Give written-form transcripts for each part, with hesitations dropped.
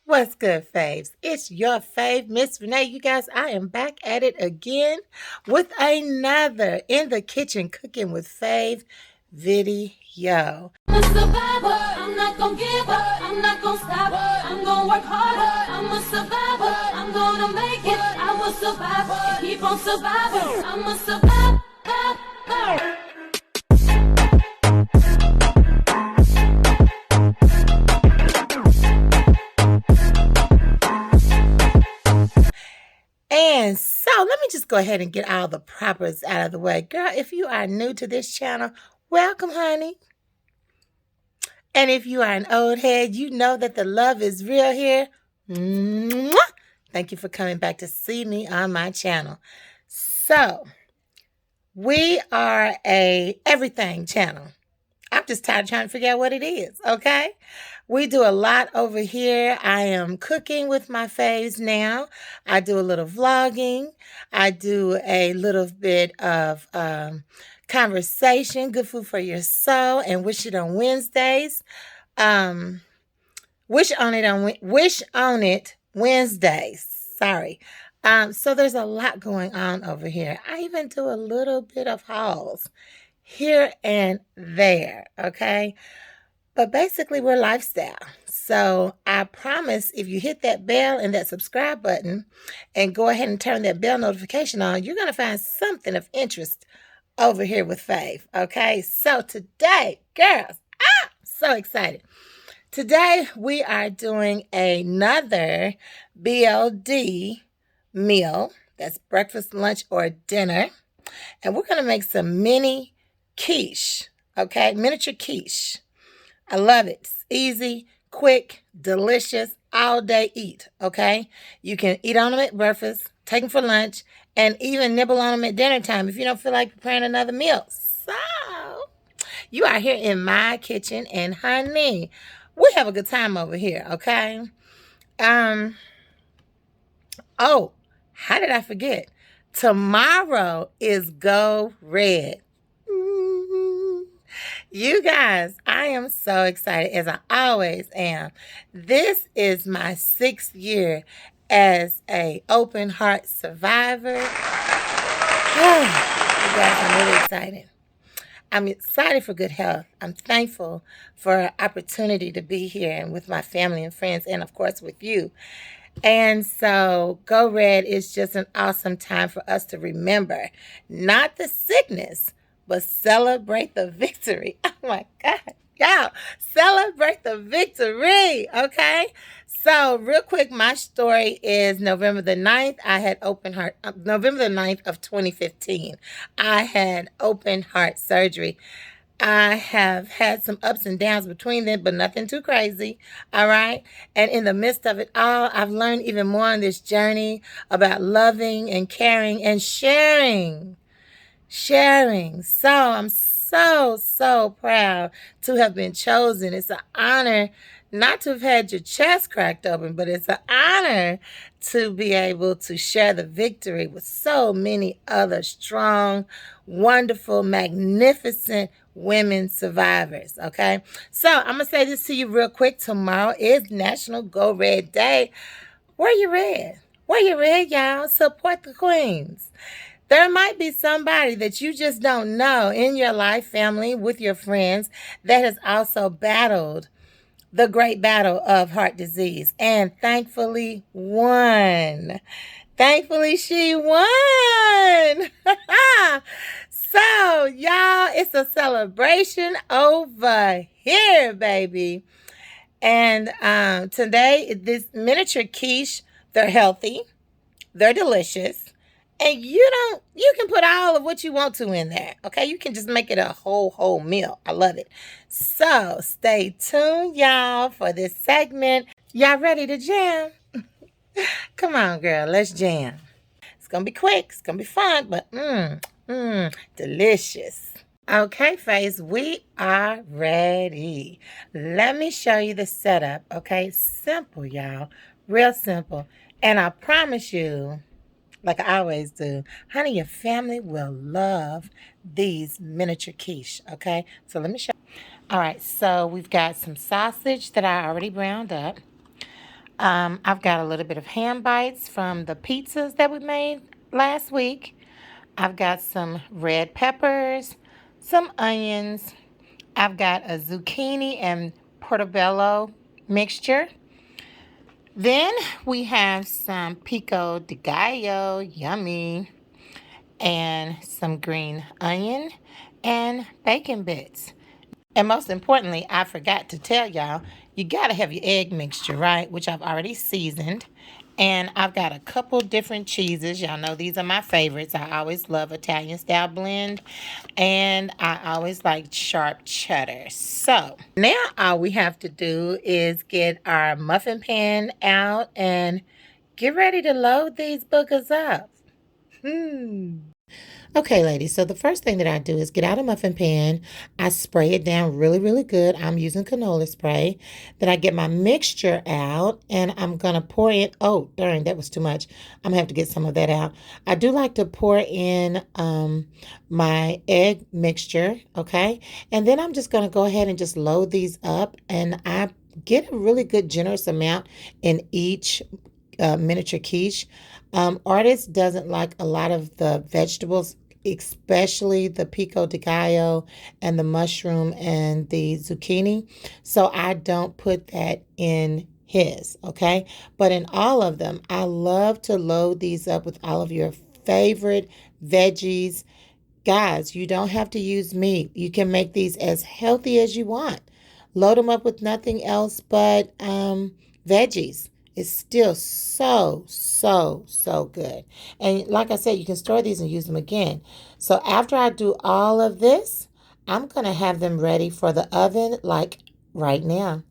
What's good, faves? It's your fave, Miss Renee. You guys, I am back at it again with another In the Kitchen Cooking with Fave video. I'm a survivor, I'm not gonna give up, I'm not gonna stop, I'm gonna work harder, I'm a survivor, I'm gonna make it, I will survive, keep on surviving, I'm a survivor. And so let me just go ahead and get all the propers out of the way. Girl, if you are new to this channel, welcome, honey. And if you are an old head, you know that the love is real here. Mwah! Thank you for coming back to see me on my channel. So, we are a everything channel. I'm just tired of trying to figure out what it is, okay? We do a lot over here. I am cooking with my faves now. I do a little vlogging. I do a little bit of conversation, good food for your soul, and Wish It on Wednesdays. Wish on it Wednesdays. Sorry. So there's a lot going on over here. I even do a little bit of hauls here and there, okay? But basically, we're lifestyle. So I promise if you hit that bell and that subscribe button and go ahead and turn that bell notification on, you're going to find something of interest over here with Fave, okay? So today, girls, so excited. Today, we are doing another BLD meal. That's breakfast, lunch, or dinner. And we're going to make some mini quiche, okay? Miniature quiche. I love it. It's easy, quick, delicious, all day eat, okay? You can eat on them at breakfast, take them for lunch, and even nibble on them at dinner time if you don't feel like preparing another meal. So, you are here in my kitchen, and honey, we have a good time over here, okay? Oh, how did I forget? Tomorrow is Go Red. You guys, I am so excited, as I always am. This is my 6th year as a open heart survivor. You guys, I'm really excited. I'm excited for good health. I'm thankful for an opportunity to be here and with my family and friends, and of course with you. And so Go Red is just an awesome time for us to remember not the sickness, but celebrate the victory. Oh my God. Y'all, celebrate the victory, okay? So real quick, my story is November the 9th. I had November the 9th of 2015. I had open heart surgery. I have had some ups and downs between them, but nothing too crazy, all right? And in the midst of it all, I've learned even more on this journey about loving and caring and sharing. So I'm so proud to have been chosen. It's an honor not to have had your chest cracked open, but it's an honor to be able to share the victory with so many other strong, wonderful, magnificent women survivors, okay? So I'm going to say this to you real quick. Tomorrow is National Go Red Day. Wear your red. Wear your red, y'all. Support the queens. There might be somebody that you just don't know in your life, family, with your friends that has also battled the great battle of heart disease and thankfully won. Thankfully, she won. So, y'all, it's a celebration over here, baby. And today, this miniature quiche, they're healthy, they're delicious. And you can put all of what you want to in there, okay? You can just make it a whole meal. I love it. So stay tuned, y'all, for this segment. Y'all ready to jam? Come on, girl, let's jam. It's going to be quick. It's going to be fun, but delicious. Okay, Faze, we are ready. Let me show you the setup, okay? Simple, y'all. Real simple. And I promise you, like I always do, honey, your family will love these miniature quiche, okay? So let me show you. All right, so we've got some sausage that I already browned up. I've got a little bit of ham bites from the pizzas that we made last week. I've got some red peppers, some onions. I've got a zucchini and portobello mixture. Then we have some pico de gallo, yummy, and some green onion and bacon bits. And most importantly, I forgot to tell y'all, you gotta have your egg mixture, right? Which I've already seasoned. And I've got a couple different cheeses. Y'all know these are my favorites. I always love Italian style blend. And I always like sharp cheddar. So now all we have to do is get our muffin pan out and get ready to load these boogers up. Okay, ladies, so the first thing that I do is get out a muffin pan. I spray it down really, really good. I'm using canola spray. Then I get my mixture out and I'm going to pour in. Oh, darn, that was too much. I'm going to have to get some of that out. I do like to pour in my egg mixture, okay? And then I'm just going to go ahead and just load these up. And I get a really good, generous amount in each miniature quiche. Artist doesn't like a lot of the vegetables, especially the pico de gallo and the mushroom and the zucchini. So I don't put that in his, okay? But in all of them, I love to load these up with all of your favorite veggies. Guys, you don't have to use meat. You can make these as healthy as you want. Load them up with nothing else but veggies. It's still so, so, so good. And like I said, you can store these and use them again. So after I do all of this, I'm going to have them ready for the oven like right now.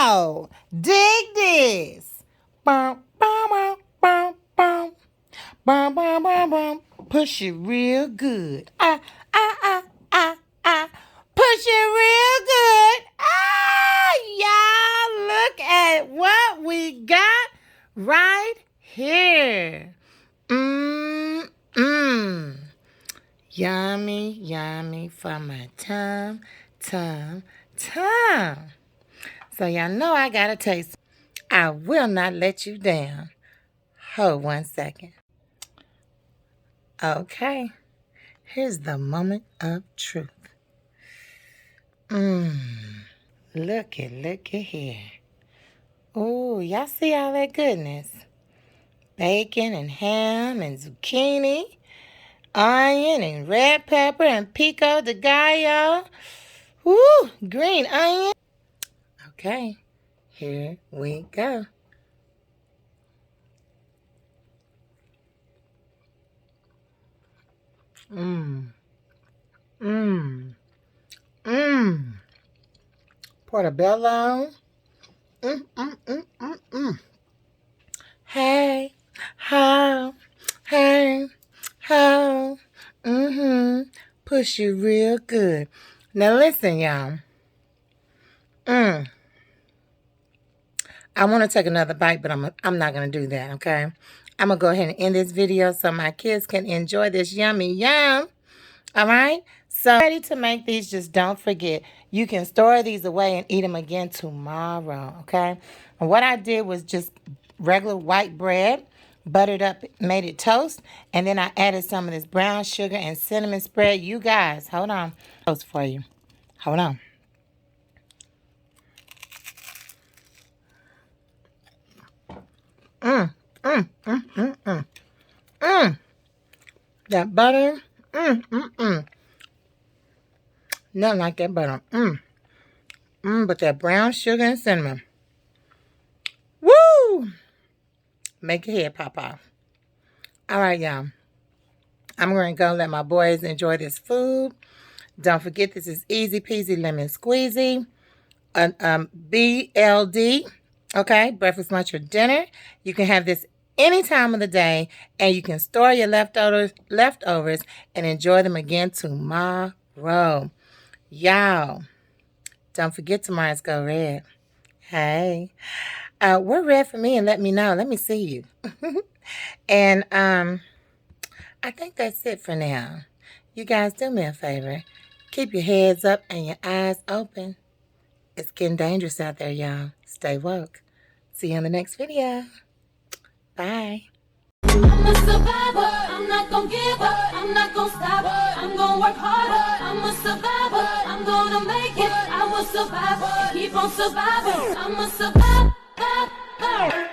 Ow! Dig this! Bum, bum, bum, bum, bum. Bum, bum, bum, bum. Push it real good. Push it real good. Y'all, look at what we got right here. Mmm. Yummy, yummy for my tum. So y'all know I gotta taste. I will not let you down. Hold 1 second. Okay, here's the moment of truth. Looky here. Ooh, y'all see all that goodness? Bacon and ham and zucchini, onion and red pepper and pico de gallo. Woo, green onion. Okay, here we go. Portobello. Hey, how, hey, how. Push you real good. Now listen, y'all. I want to take another bite, but I'm not going to do that, okay? I'm going to go ahead and end this video so my kids can enjoy this yummy yum. All right? So ready to make these, just don't forget, you can store these away and eat them again tomorrow, okay? And what I did was just regular white bread, buttered up, made it toast, and then I added some of this brown sugar and cinnamon spread. You guys, hold on. Toast for you. Hold on. That butter, nothing like that butter. But that brown sugar and cinnamon. Woo! Make your head pop off. All right, y'all. I'm going to go let my boys enjoy this food. Don't forget, this is easy peasy lemon squeezy. BLD. Okay, breakfast, lunch, or dinner. You can have this any time of the day, and you can store your leftovers and enjoy them again tomorrow. Y'all, don't forget tomorrow's Go Red. Hey, wear red for me and let me know. Let me see you. And I think that's it for now. You guys do me a favor. Keep your heads up and your eyes open. It's getting dangerous out there, y'all. Stay woke. See you in the next video. Bye. I'm a survivor, I'm not gonna give up, I'm not gonna stop, I'm gonna work harder, I'm a survivor, I'm gonna make it, I will survive, keep on surviving, I'm a survivor.